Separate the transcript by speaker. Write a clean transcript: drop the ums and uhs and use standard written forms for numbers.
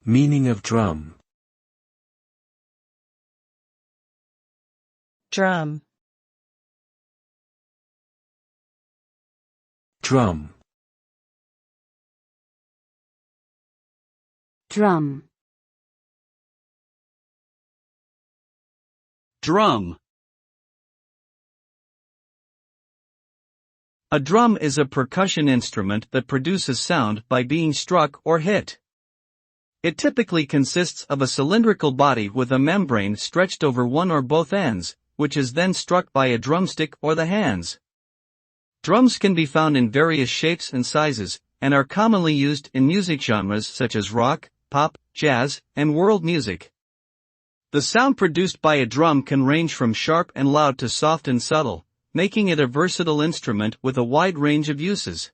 Speaker 1: Meaning of drum.
Speaker 2: Drum.
Speaker 1: Drum.
Speaker 3: Drum.
Speaker 4: Drum. A drum is a percussion instrument that produces sound by being struck or hit. It typically consists of a cylindrical body with a membrane stretched over one or both ends, which is then struck by a drumstick or the hands. Drums can be found in various shapes and sizes, and are commonly used in music genres such as rock, pop, jazz, and world music. The sound produced by a drum can range from sharp and loud to soft and subtle, making it a versatile instrument with a wide range of uses.